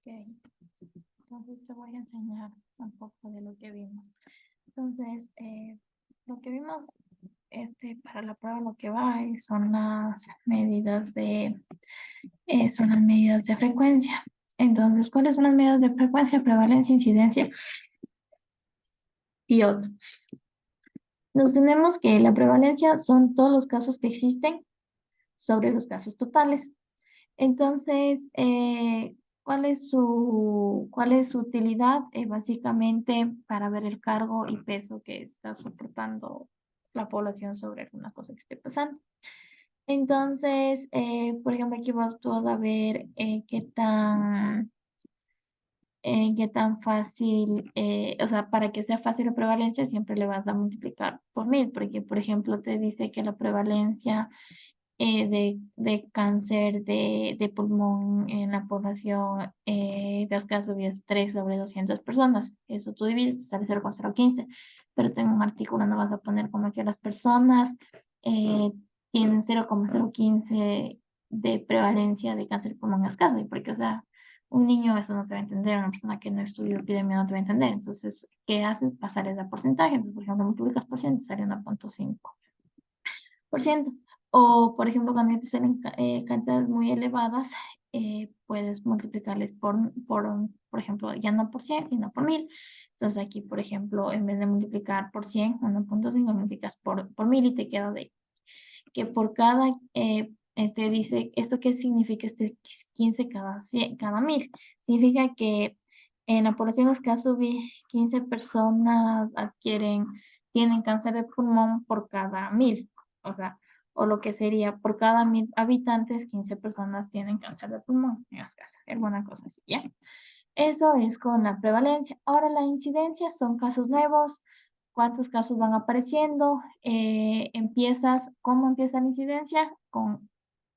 Ok, entonces te voy a enseñar un poco de lo que vimos. Entonces, lo que vimos para la prueba, lo que va son las medidas de frecuencia. Entonces, ¿cuáles son las medidas de frecuencia, prevalencia, incidencia y otro? Nos tenemos que la prevalencia son todos los casos que existen sobre los casos totales. Entonces, ¿cuál es su utilidad? Básicamente para ver el cargo y peso que está soportando la población sobre alguna cosa que esté pasando. Entonces, por ejemplo, aquí vas tú a ver qué tan fácil, o sea, para que sea fácil la prevalencia, siempre le vas a multiplicar por 1000, porque, por ejemplo, te dice que la prevalencia de cáncer de pulmón en la población de Ascaso es 3 sobre 200 personas. Eso tú divides, te sale 0,015. Pero tengo un artículo, no vas a poner como que las personas eh, tienen 0,015 de prevalencia de cáncer de pulmón en Ascaso. Y porque, o sea, un niño eso no te va a entender, una persona que no estudió epidemia no te va a entender. Entonces, ¿qué haces? Pasar ese porcentaje. Entonces, por ejemplo, multiplicas por 100, te sale 1,5%. O, por ejemplo, cuando te salen cantidades muy elevadas, puedes multiplicarles por ejemplo, ya no por 100, sino por 1000. Entonces aquí, por ejemplo, en vez de multiplicar por 100, 1,5 multiplicas por 1000 y te queda de que por cada, te dice, ¿esto qué significa este 15 cada 100, cada 1000? Significa que en la población de los casos 15 personas tienen cáncer de pulmón por cada 1000. O sea, o lo que sería por cada 1000 habitantes, 15 personas tienen cáncer de pulmón, en este caso, alguna cosa así, ¿ya? Eso es con la prevalencia. Ahora la incidencia son casos nuevos, cuántos casos van apareciendo, ¿cómo empieza la incidencia? Con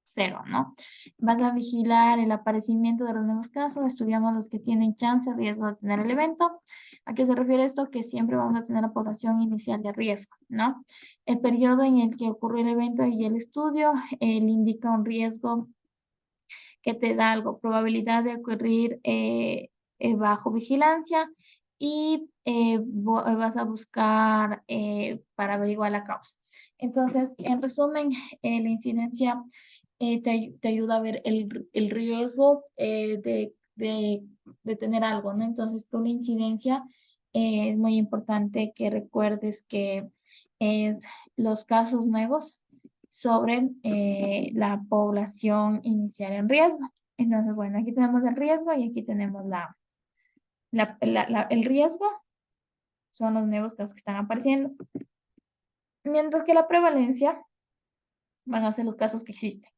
0, ¿no? Vas a vigilar el aparecimiento de los nuevos casos, estudiamos los que tienen chance, riesgo de tener el evento. ¿A qué se refiere esto? Que siempre vamos a tener la población inicial de riesgo, ¿no? El periodo en el que ocurrió el evento y el estudio, él indica un riesgo que te da algo, probabilidad de ocurrir bajo vigilancia y vas a buscar para averiguar la causa. Entonces, en resumen, la incidencia te ayuda a ver el riesgo de tener algo, ¿no? Entonces, con la incidencia es muy importante que recuerdes que es los casos nuevos sobre la población inicial en riesgo. Entonces, bueno, aquí tenemos el riesgo y aquí tenemos el riesgo, son los nuevos casos que están apareciendo. Mientras que la prevalencia van a ser los casos que existen.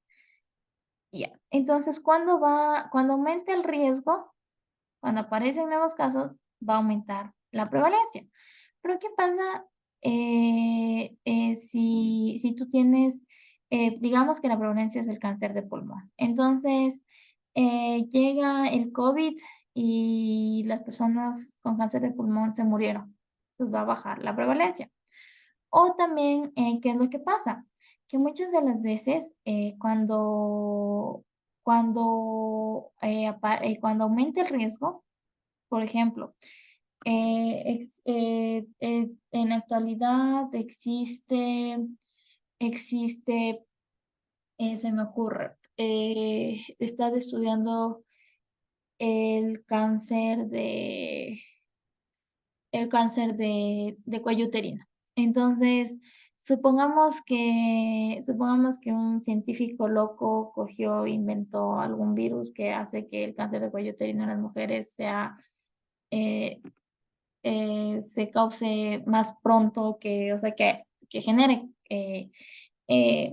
Ya. Entonces, cuando aumenta el riesgo, cuando aparecen nuevos casos, va a aumentar la prevalencia. Pero ¿qué pasa si tú tienes, digamos que la prevalencia es el cáncer de pulmón? Entonces, llega el COVID y las personas con cáncer de pulmón se murieron. Entonces va a bajar la prevalencia. O también, ¿qué es lo que pasa? Que muchas de las veces cuando aumenta el riesgo, por ejemplo, en la actualidad existe, se me ocurre, estás estudiando el cáncer de cuello uterino. Entonces, supongamos que un científico loco cogió, inventó algún virus que hace que el cáncer de cuello uterino en las mujeres eh, se cause más pronto, o sea, que genere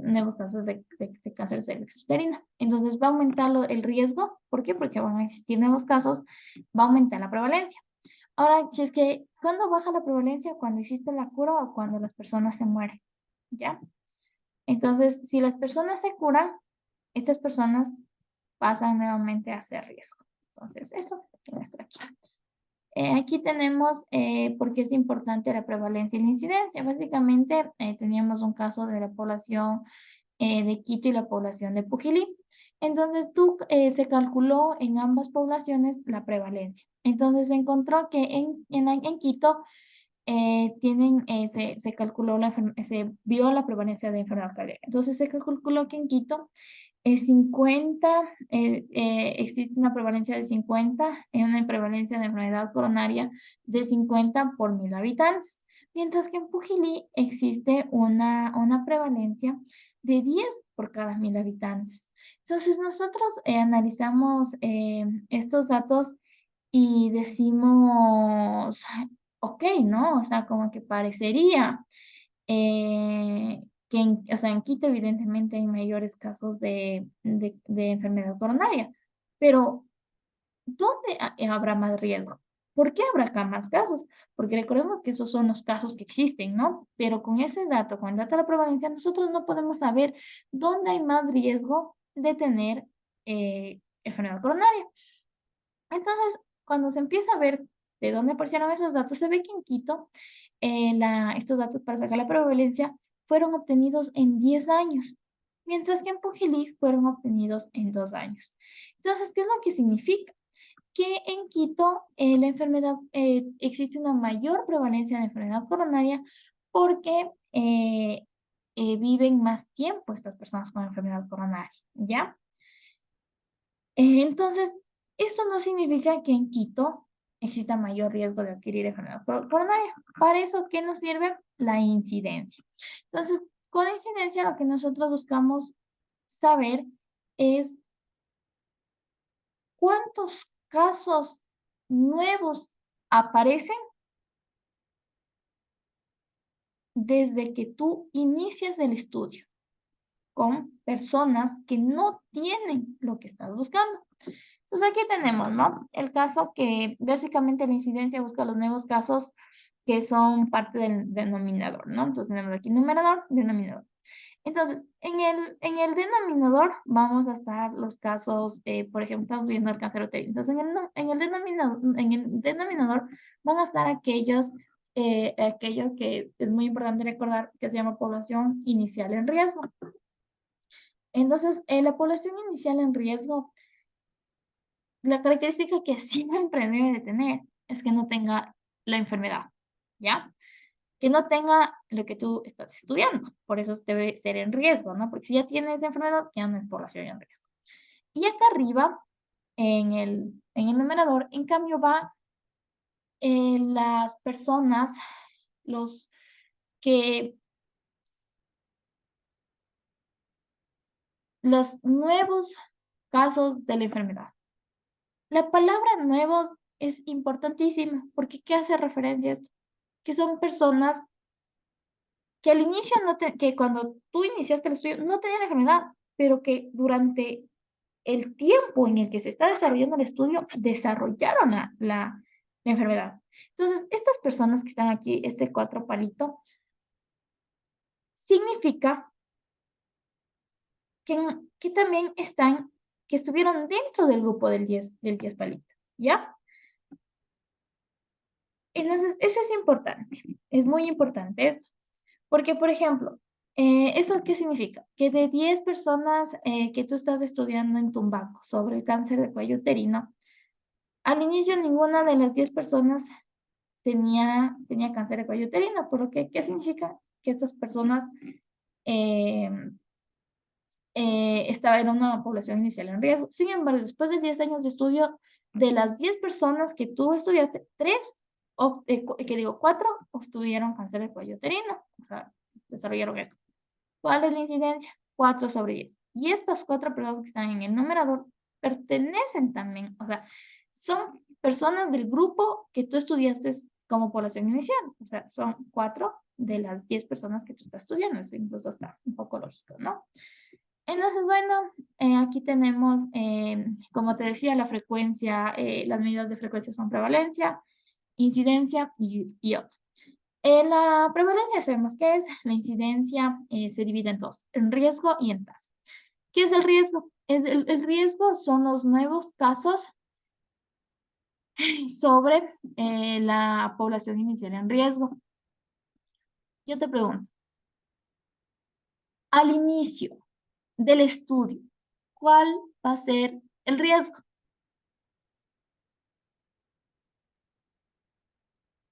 nuevos casos de cáncer de cervix uterino. Entonces va a aumentar el riesgo. ¿Por qué? Porque van a existir nuevos casos, va a aumentar la prevalencia. Ahora, si es que, ¿cuándo baja la prevalencia? Cuando existe la cura o cuando las personas se mueren, ¿ya? Entonces, si las personas se curan, estas personas pasan nuevamente a ser riesgo. Entonces, eso lo muestro aquí. Aquí tenemos por qué es importante la prevalencia y la incidencia. Básicamente, teníamos un caso de la población de Quito y la población de Pujilí. Entonces, se calculó en ambas poblaciones la prevalencia. Entonces, se encontró que en Quito se calculó se vio la prevalencia de enfermedad cardíaca. Entonces, se calculó que en Quito 50, existe una prevalencia de 50, una prevalencia de enfermedad coronaria de 50 por 1000 habitantes, mientras que en Pujilí existe una prevalencia de 10 por cada 1000 habitantes. Entonces nosotros analizamos estos datos y decimos, ok, ¿no? O sea, como que parecería o sea, en Quito evidentemente hay mayores casos de enfermedad coronaria, pero ¿dónde habrá más riesgo? ¿Por qué habrá acá más casos? Porque recordemos que esos son los casos que existen, ¿no? Pero con ese dato, con el dato de la prevalencia, nosotros no podemos saber dónde hay más riesgo de tener enfermedad coronaria. Entonces, cuando se empieza a ver de dónde aparecieron esos datos, se ve que en Quito estos datos para sacar la prevalencia fueron obtenidos en 10 años, mientras que en Pujilí fueron obtenidos en 2 años. Entonces, ¿qué es lo que significa? Que en Quito existe una mayor prevalencia de enfermedad coronaria porque viven más tiempo estas personas con enfermedad coronaria, ¿ya? Entonces, esto no significa que en Quito exista mayor riesgo de adquirir enfermedad coronaria. Para eso, ¿qué nos sirve? La incidencia. Entonces, con la incidencia lo que nosotros buscamos saber es cuántos casos nuevos aparecen desde que tú inicias el estudio con personas que no tienen lo que estás buscando. Entonces aquí tenemos, ¿no? El caso que básicamente la incidencia busca los nuevos casos que son parte del denominador, ¿no? Entonces tenemos aquí numerador, denominador. Entonces, en el denominador vamos a estar los casos, por ejemplo, estamos viendo el cáncer uterino. Entonces, en el denominador van a estar aquello que es muy importante recordar que se llama población inicial en riesgo. Entonces, la población inicial en riesgo, la característica que siempre debe de tener es que no tenga la enfermedad, ¿ya? Que no tenga lo que tú estás estudiando. Por eso debe ser en riesgo, ¿no? Porque si ya tienes enfermedad, ya no es población en riesgo. Y acá arriba, en el numerador, en cambio, va las personas, los que, los nuevos casos de la enfermedad. La palabra nuevos es importantísima porque ¿qué hace referencia a esto? Que son personas que al inicio que cuando tú iniciaste el estudio no tenían enfermedad, pero que durante el tiempo en el que se está desarrollando el estudio desarrollaron la enfermedad. Entonces, estas personas que están aquí, este 4 palito, significa que también que estuvieron dentro del grupo del 10 palito, ¿ya? Entonces, eso es importante, es muy importante esto. Porque, por ejemplo, ¿eso qué significa? Que de 10 personas que tú estás estudiando en Tumbaco sobre el cáncer de cuello uterino, al inicio ninguna de las 10 personas tenía cáncer de cuello uterino, por lo que, ¿qué significa? Que estas personas eh, estaban en una población inicial en riesgo. Sin embargo, después de 10 años de estudio, de las 10 personas que tú estudiaste, 4 obtuvieron cáncer de cuello uterino, o sea, desarrollaron esto. ¿Cuál es la incidencia? 4 sobre 10. Y estas 4 personas que están en el numerador pertenecen también, o sea, son personas del grupo que tú estudiaste como población inicial. O sea, son 4 de las 10 personas que tú estás estudiando. Eso incluso está un poco lógico, ¿no? Entonces, bueno, aquí tenemos, como te decía, la frecuencia, las medidas de frecuencia son prevalencia, incidencia y otro. La prevalencia sabemos qué es, la incidencia se divide en dos, en riesgo y en tasa. ¿Qué es el riesgo? El riesgo son los nuevos casos sobre la población inicial en riesgo. Yo te pregunto, al inicio del estudio, ¿cuál va a ser el riesgo.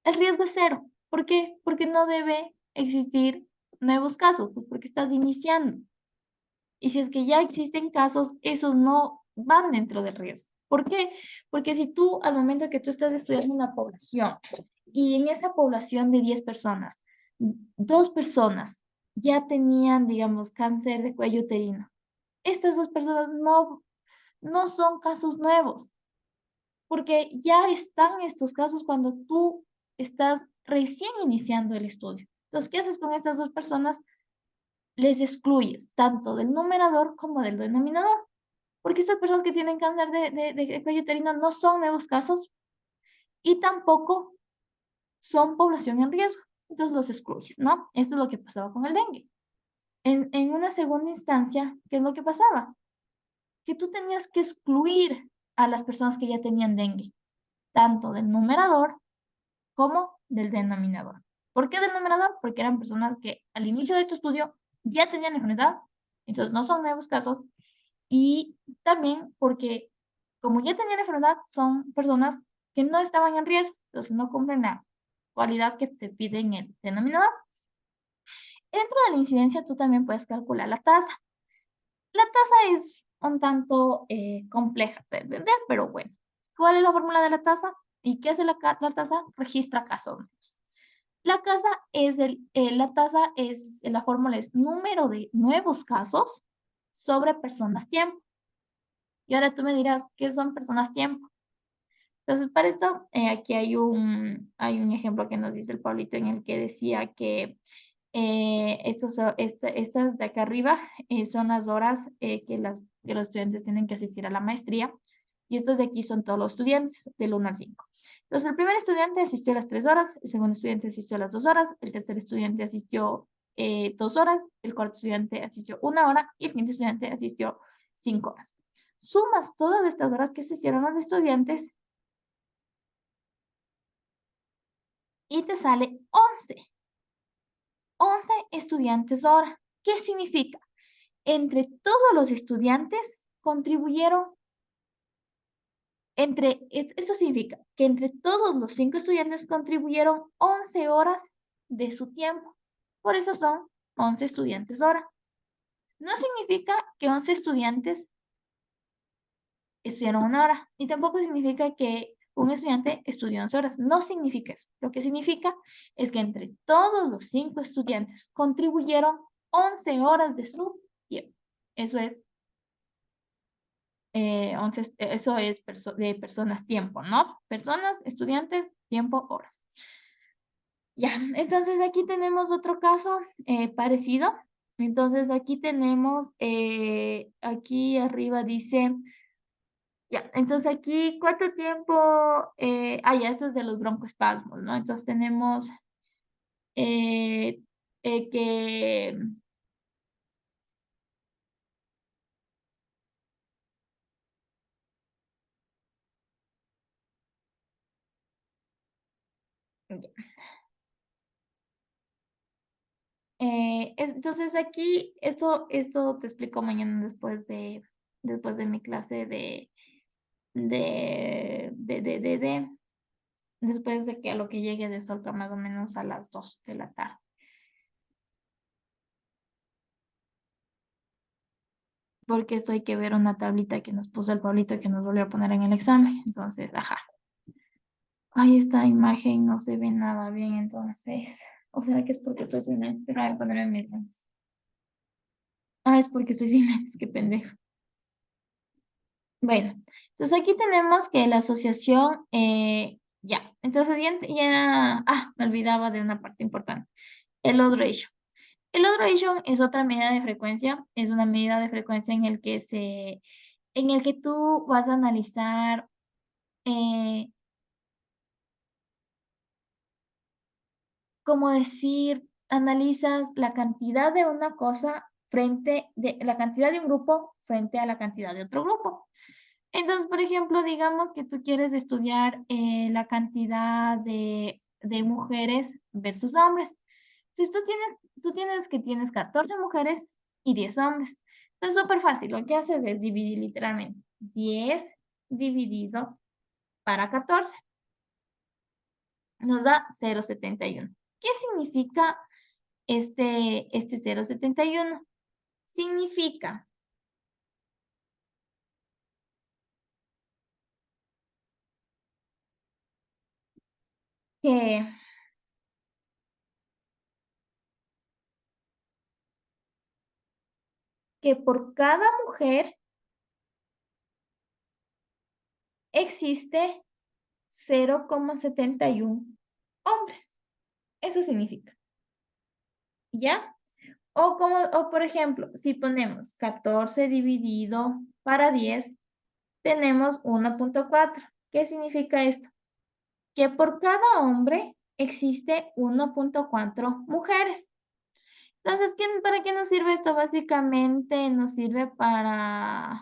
El riesgo es cero. ¿Por qué? Porque no debe existir nuevos casos, pues porque estás iniciando. Y si es que ya existen casos, esos no van dentro del riesgo. ¿Por qué? Porque si tú, al momento que tú estás estudiando una población y en esa población de 10 personas, 2 personas ya tenían, digamos, cáncer de cuello uterino, estas 2 personas no son casos nuevos, porque ya están estos casos cuando tú estás recién iniciando el estudio. Entonces, ¿qué haces con estas 2 personas? Les excluyes tanto del numerador como del denominador, porque estas personas que tienen cáncer de cuello uterino no son nuevos casos y tampoco son población en riesgo. Entonces los excluyes, ¿no? Eso es lo que pasaba con el dengue. En una segunda instancia, ¿qué es lo que pasaba? Que tú tenías que excluir a las personas que ya tenían dengue, tanto del numerador como del denominador. ¿Por qué del numerador? Porque eran personas que al inicio de tu estudio ya tenían enfermedad, entonces no son nuevos casos, y también porque como ya tenían enfermedad, son personas que no estaban en riesgo, entonces no cumplen la cualidad que se pide en el denominador. Dentro de la incidencia, tú también puedes calcular la tasa. La tasa es un tanto compleja de entender, pero bueno. ¿Cuál es la fórmula de la tasa? ¿Y qué hace la tasa? Registra casos nuevos. La tasa es, la fórmula es número de nuevos casos sobre personas tiempo. Y ahora tú me dirás, ¿qué son personas tiempo? Entonces, para esto, aquí hay un ejemplo que nos dice el Pablito en el que decía que estas de acá arriba son las horas que los estudiantes tienen que asistir a la maestría. Y estos de aquí son todos los estudiantes, del 1 al 5. Entonces, el primer estudiante asistió a las 3 horas, el segundo estudiante asistió a las 2 horas, el tercer estudiante asistió 2 horas, el cuarto estudiante asistió 1 hora y el quinto estudiante asistió 5 horas. Sumas todas estas horas que asistieron los estudiantes y te sale 11. 11 estudiantes hora. ¿Qué significa? Entre todos los estudiantes contribuyeron, esto significa que entre todos los 5 estudiantes contribuyeron 11 horas de su tiempo. Por eso son 11 estudiantes hora. No significa que 11 estudiantes estudiaron 1 hora, ni tampoco significa que un estudiante estudió 11 horas. No significa eso. Lo que significa es que entre todos los 5 estudiantes contribuyeron 11 horas de su tiempo. Eso es 11, eso es de personas, tiempo, ¿no? Personas, estudiantes, tiempo, horas. Ya, entonces aquí tenemos otro caso parecido. Entonces aquí tenemos, aquí arriba dice, ya, entonces aquí, ¿cuánto tiempo? Ya, esto es de los broncoespasmos, ¿no? Entonces tenemos que... entonces aquí, esto te explico mañana después de mi clase después de que a lo que llegue de Solca más o menos a las 2 de la tarde. Porque esto hay que ver una tablita que nos puso el Pablito que nos volvió a poner en el examen. Entonces, ajá. Ay, esta imagen no se ve nada bien, entonces. ¿O será que es porque estoy sin lentes? Déjame ponerme mis lentes. Es porque estoy sin lentes, qué pendejo. Bueno, entonces aquí tenemos que la asociación, ya, entonces me olvidaba de una parte importante, el odd ratio. El odd ratio es otra medida de frecuencia, es una medida de frecuencia en el que tú vas a analizar, como decir, analizas la cantidad de una cosa la cantidad de un grupo frente a la cantidad de otro grupo. Entonces, por ejemplo, digamos que tú quieres estudiar la cantidad de mujeres versus hombres. Entonces, tú tienes que tienes 14 mujeres y 10 hombres. Es súper fácil, lo que haces es dividir literalmente 10 dividido para 14, nos da 0,71. ¿Qué significa este 0,71? Significa que, que por cada mujer existe 0,71 hombres. Eso significa, ¿ya? O por ejemplo, si ponemos 14 dividido para 10, tenemos 1,4. ¿Qué significa esto? Que por cada hombre existe 1,4 mujeres. Entonces, ¿para qué nos sirve esto? Básicamente nos sirve para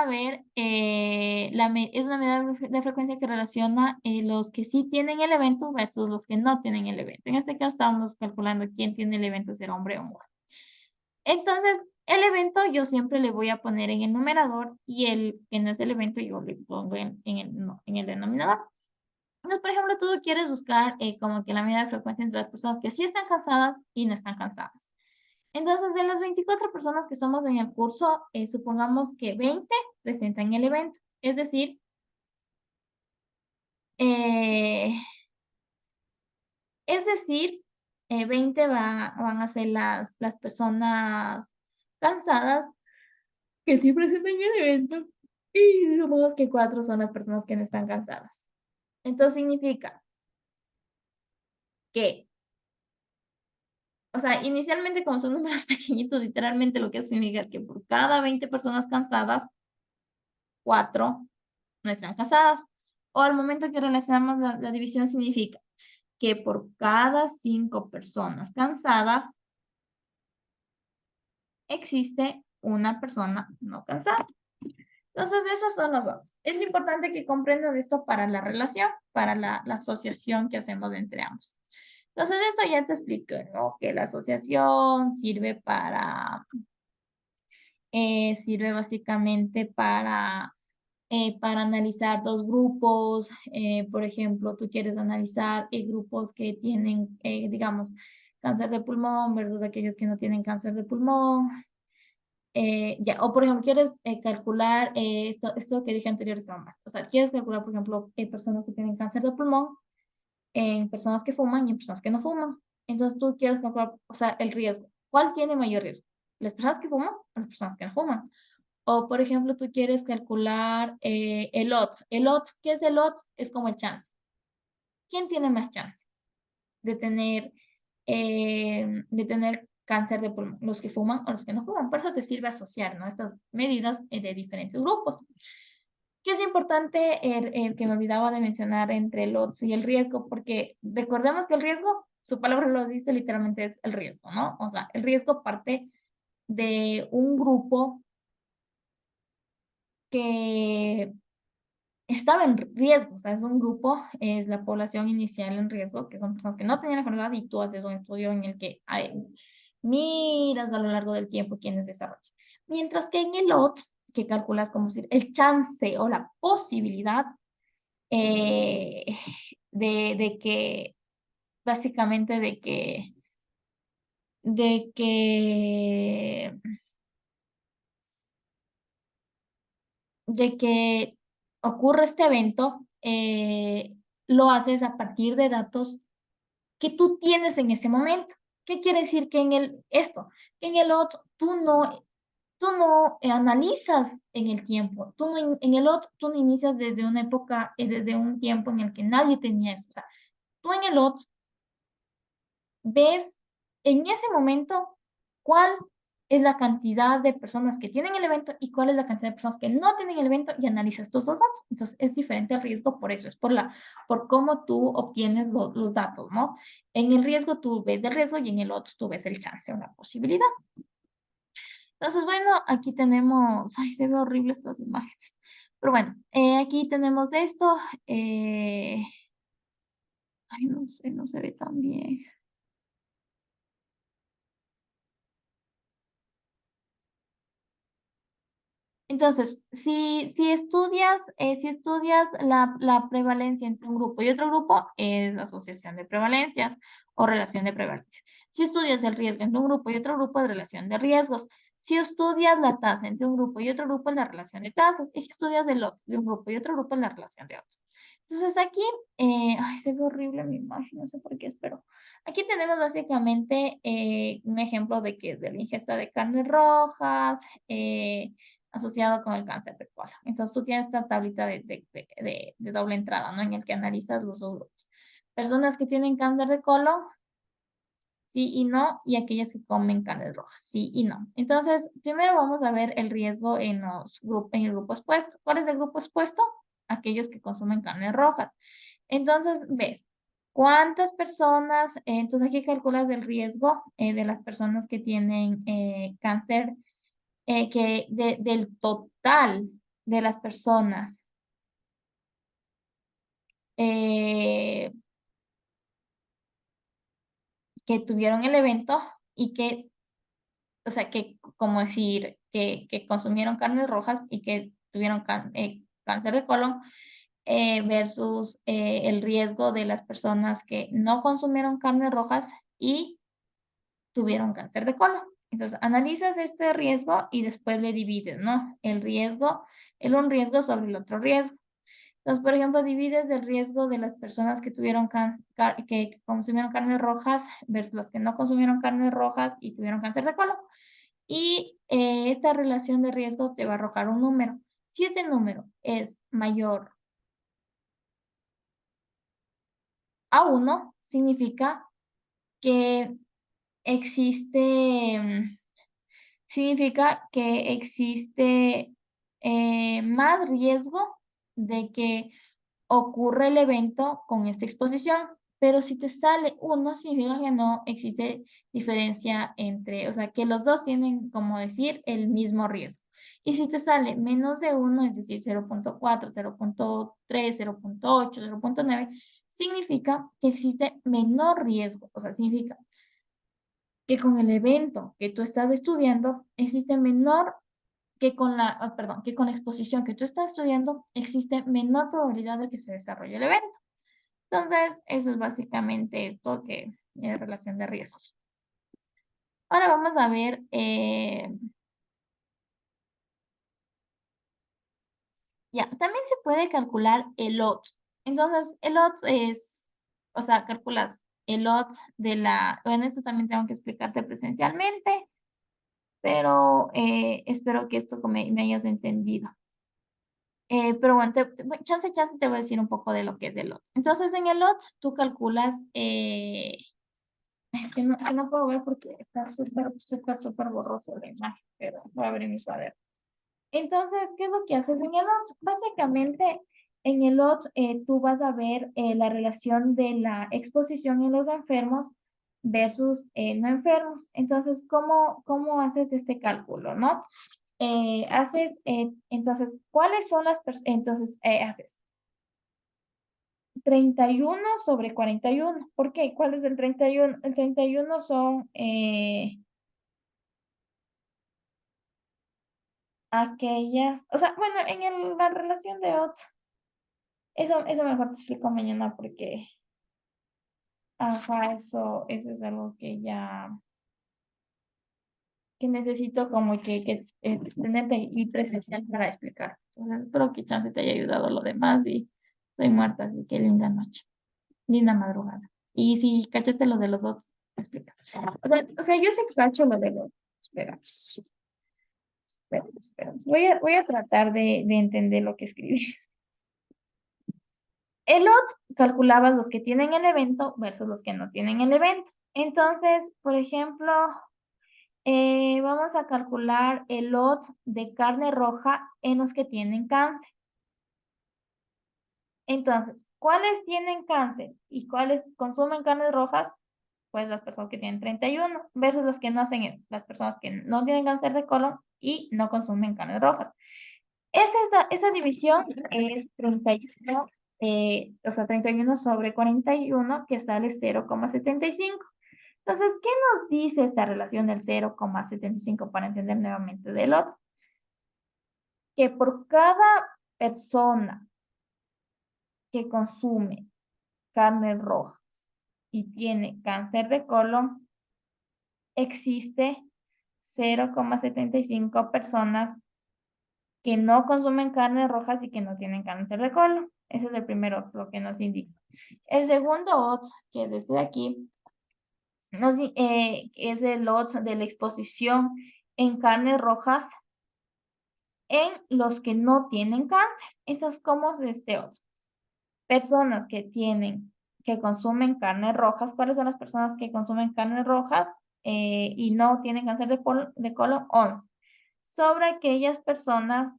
ver, es una medida de frecuencia que relaciona los que sí tienen el evento versus los que no tienen el evento. En este caso estábamos calculando quién tiene el evento, si era hombre o mujer. Entonces, el evento yo siempre le voy a poner en el numerador y el que no es el evento yo le pongo en el denominador. Entonces, por ejemplo, tú quieres buscar como que la medida de frecuencia entre las personas que sí están cansadas y no están cansadas. Entonces, de las 24 personas que somos en el curso, supongamos que 20 presentan el evento. Eh, es decir, 20 van a ser las personas cansadas que sí presentan el evento y digamos que 4 son las personas que no están cansadas. Entonces significa que, o sea, inicialmente como son números pequeñitos, literalmente lo que significa que por cada 20 personas cansadas, 4 no están cansadas. O al momento que realizamos la división significa que por cada 5 personas cansadas existe una persona no cansada. Entonces, esos son los dos. Es importante que comprendan esto para la relación, para la asociación que hacemos entre ambos. Entonces, esto ya te expliqué, ¿no? Que la asociación sirve básicamente para analizar dos grupos. Por ejemplo, tú quieres analizar grupos que tienen, digamos, cáncer de pulmón versus aquellos que no tienen cáncer de pulmón. Ya, o por ejemplo, quieres calcular esto que dije anterior está mal. O sea, quieres calcular, por ejemplo, personas que tienen cáncer de pulmón en personas que fuman y en personas que no fuman. Entonces tú quieres calcular, o sea, el riesgo. ¿Cuál tiene mayor riesgo? ¿Las personas que fuman o las personas que no fuman? O, por ejemplo, tú quieres calcular el odds. El odds, ¿qué es el odds? Es como el chance. ¿Quién tiene más chance de tener cáncer de pulmón? ¿Los que fuman o los que no fuman? Por eso te sirve asociar, ¿no? Estas medidas de diferentes grupos. ¿Qué es importante el que me olvidaba de mencionar entre el odds y el riesgo? Porque recordemos que el riesgo, su palabra lo dice literalmente, es el riesgo, ¿no? O sea, el riesgo parte de un grupo que estaba en riesgo, o sea, es un grupo, es la población inicial en riesgo, que son personas que no tenían enfermedad y tú haces un estudio en el que miras a lo largo del tiempo quiénes desarrollan. Mientras que en el OT, que calculas como si el chance o la posibilidad eh, de que, básicamente de que de que ocurre este evento, lo haces a partir de datos que tú tienes en ese momento. ¿Qué quiere decir que que en el otro tú no analizas en el tiempo, en el otro tú no inicias desde una época, desde un tiempo en el que nadie tenía eso. O sea, tú en el otro ves en ese momento cuál es la cantidad de personas que tienen el evento y cuál es la cantidad de personas que no tienen el evento y analizas estos dos datos. Entonces, es diferente el riesgo por eso, es por cómo tú obtienes los datos, ¿no? En el riesgo tú ves el riesgo y en el otro tú ves el chance o la posibilidad. Entonces, bueno, aquí tenemos, ay, se ve horrible estas imágenes. Pero bueno, aquí tenemos esto. Ay, no sé, no se ve tan bien. Entonces, si estudias la prevalencia entre un grupo y otro grupo, es la asociación de prevalencia o relación de prevalencia. Si estudias el riesgo entre un grupo y otro grupo, es relación de riesgos. Si estudias la tasa entre un grupo y otro grupo, es la relación de tasas. Y si estudias el otro de un grupo y otro grupo, es la relación de otros. Entonces aquí, ay, se ve horrible mi imagen, no sé por qué, pero aquí tenemos básicamente un ejemplo de que de la ingesta de carnes rojas, asociado con el cáncer de colon. Entonces tú tienes esta tablita de doble entrada, ¿no? En el que analizas los dos grupos. Personas que tienen cáncer de colon, sí y no, y aquellas que comen carnes rojas, sí y no. Entonces, primero vamos a ver el riesgo en el grupo expuesto. ¿Cuál es el grupo expuesto? Aquellos que consumen carnes rojas. Entonces, ves, ¿cuántas personas? Entonces aquí calculas el riesgo de las personas que tienen cáncer del total de las personas eh, que tuvieron el evento y que, o sea, que, como decir, que consumieron carnes rojas y que tuvieron cáncer de colon versus el riesgo de las personas que no consumieron carnes rojas y tuvieron cáncer de colon. Entonces, analizas este riesgo y después le divides, ¿no? Un riesgo sobre el otro riesgo. Entonces, por ejemplo, divides el riesgo de las personas que tuvieron que consumieron carnes rojas versus los que no consumieron carnes rojas y tuvieron cáncer de colon. Y esta relación de riesgos te va a arrojar un número. Si este número es mayor a 1, significa que existe, significa que existe más riesgo de que ocurre el evento con esta exposición, pero si te sale 1, significa que no existe diferencia entre, o sea, que los dos tienen, como decir, el mismo riesgo. Y si te sale menos de 1, es decir, 0.4, 0.3, 0.8, 0.9, significa que existe menor riesgo, o sea, significa que con el evento que tú estás estudiando existe menor que con la exposición que tú estás estudiando existe menor probabilidad de que se desarrolle el evento. Entonces, eso es básicamente esto que es relación de riesgos. Ahora vamos a ver, ya, también se puede calcular el odds. Entonces, el odds es, o sea, calculas el odds bueno, esto también tengo que explicarte presencialmente, pero espero que esto me hayas entendido. Pero bueno, chance te voy a decir un poco de lo que es el odds. Entonces, en el odds tú calculas, es que no puedo ver porque está súper borroso la imagen, pero voy a abrir mi cuaderno. Entonces, ¿qué es lo que haces en el OT? Básicamente, en el OT tú vas a ver la relación de la exposición en los enfermos versus no enfermos. Entonces, ¿cómo haces este cálculo, no? Entonces, ¿cuáles son las personas? Entonces, haces 31 sobre 41. ¿Por qué? ¿Cuál es el 31? El 31 son aquellas, o sea, bueno, la relación de odds, eso mejor te explico mañana porque, ajá, eso es algo que ya, que necesito como que tenerte ahí presencial para explicar. Entonces, espero que chance te haya ayudado lo demás y estoy muerta, así que linda noche, linda madrugada. Y si cachaste lo de los odds, me explicas. O sea, yo sé que cacho lo de los, espera, espera. Voy a tratar de entender lo que escribí. El lot calculaba los que tienen el evento versus los que no tienen el evento. Entonces, por ejemplo, vamos a calcular el lot de carne roja en los que tienen cáncer. Entonces, ¿cuáles tienen cáncer y cuáles consumen carnes rojas? Pues las personas que tienen 31 versus las que no hacen eso, las personas que no tienen cáncer de colon y no consumen carnes rojas. Esa división es 31, o sea, 31 sobre 41, que sale 0,75. Entonces, ¿qué nos dice esta relación del 0,75 para entender nuevamente del otro? que por cada persona que consume carnes rojas y tiene cáncer de colon, existe 0,75 personas que no consumen carnes rojas y que no tienen cáncer de colon. Ese es el primer otro que nos indica. El segundo otro, que desde aquí, es el otro de la exposición en carnes rojas en los que no tienen cáncer. Entonces, ¿cómo es este otro? Personas que consumen carnes rojas. ¿Cuáles son las personas que consumen carnes rojas y no tienen cáncer de colon? 11. Sobre aquellas personas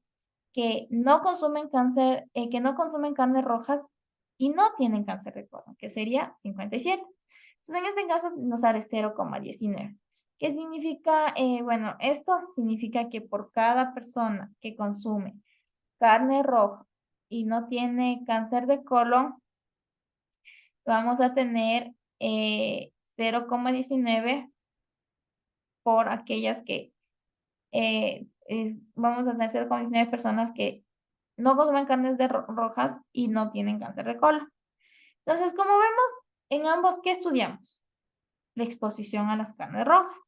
que no consumen que no consumen carnes rojas y no tienen cáncer de colon, que sería 57. Entonces, en este caso nos sale 0,19. ¿Qué significa? Bueno, esto significa que por cada persona que consume carne roja y no tiene cáncer de colon, vamos a tener 0,19 por aquellas que vamos a tener 0,19 personas que no consumen carnes rojas y no tienen cáncer de colon. Entonces, como vemos, en ambos, ¿qué estudiamos? La exposición a las carnes rojas.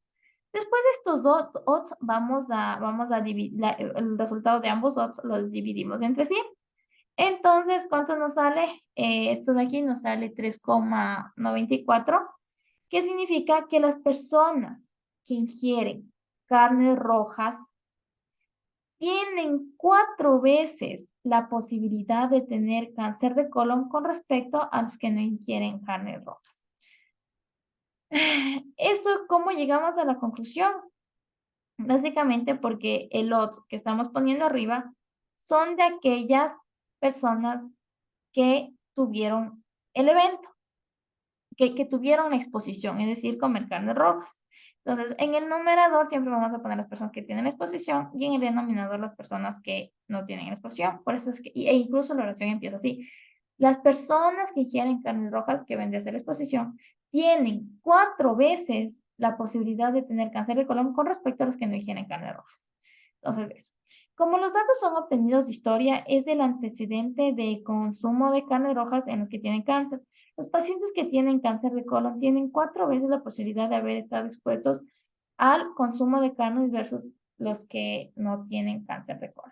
Después de estos odds, vamos a dividir el resultado de ambos odds, los dividimos entre sí. Entonces, ¿cuánto nos sale? Esto de aquí nos sale 3,94, que significa que las personas que ingieren carnes rojas tienen 4 veces la posibilidad de tener cáncer de colon con respecto a los que no ingieren carnes rojas. ¿Esto cómo llegamos a la conclusión? Básicamente porque el otro que estamos poniendo arriba son de aquellas personas que tuvieron el evento, que tuvieron la exposición, es decir, comer carnes rojas. Entonces, en el numerador siempre vamos a poner las personas que tienen exposición y en el denominador las personas que no tienen exposición. Por eso es que, e incluso la oración empieza así. Las personas que ingieren carnes rojas, que ven de hacer la exposición, tienen 4 veces la posibilidad de tener cáncer de colon con respecto a los que no ingieren carnes rojas. Entonces, eso. Como los datos son obtenidos de historia, es el antecedente de consumo de carnes rojas en los que tienen cáncer. Los pacientes que tienen cáncer de colon tienen 4 veces la posibilidad de haber estado expuestos al consumo de carnes versus los que no tienen cáncer de colon.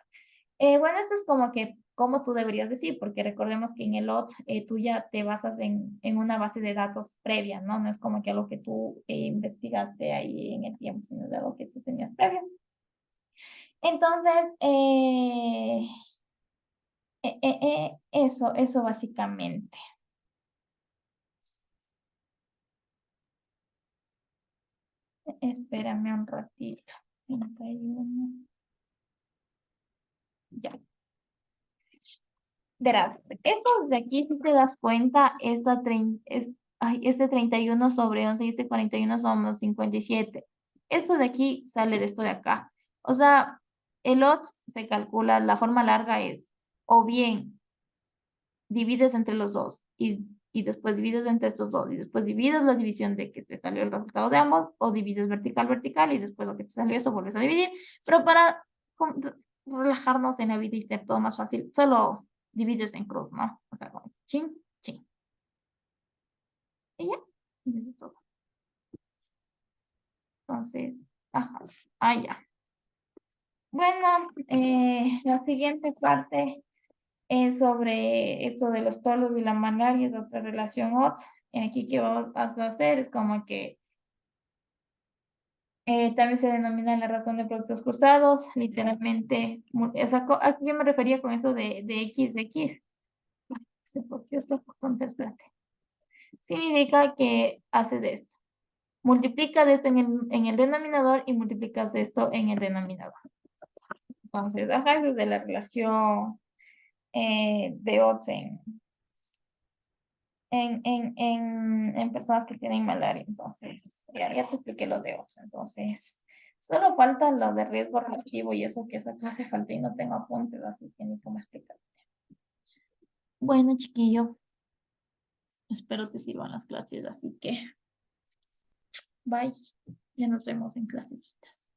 Bueno, esto es como que, como tú deberías decir, porque recordemos que en el OT tú ya te basas en una base de datos previa, ¿no? No es como que algo que tú investigaste ahí en el tiempo, sino de algo que tú tenías previo. Entonces, eso básicamente. Espérame un ratito. 31. Ya. Verás, estos de aquí, si te das cuenta, este 31 sobre 11 y este 41 somos 57. Esto de aquí sale de esto de acá. O sea, el odds se calcula, la forma larga es, o bien divides entre los dos y después divides entre estos dos y después divides la división de que te salió el resultado de ambos o divides vertical y después lo que te salió eso vuelves a dividir. Pero para relajarnos en la vida y ser todo más fácil, solo divides en cruz, ¿no? O sea, como chin, chin. Y ya, y eso es todo. Entonces, ajá, ya. Bueno, la siguiente parte es sobre esto de los tolos y la malaria, es otra relación otra. Aquí que vamos a hacer es como que también se denomina la razón de productos cruzados, literalmente, ¿a qué me refería con eso de XX? No sé por qué esto espérate. Significa que hace de esto. Multiplica de esto en el denominador y multiplicas de esto en el denominador. Entonces, ajá, eso es de la relación de Otto en personas que tienen malaria. Entonces, ya te expliqué lo de Otto. Entonces, solo falta lo de riesgo relativo y eso que esa clase falta y no tengo apuntes, así que ni cómo explicar. Bueno, chiquillo, espero te sirvan las clases, así que bye. Ya nos vemos en clasecitas.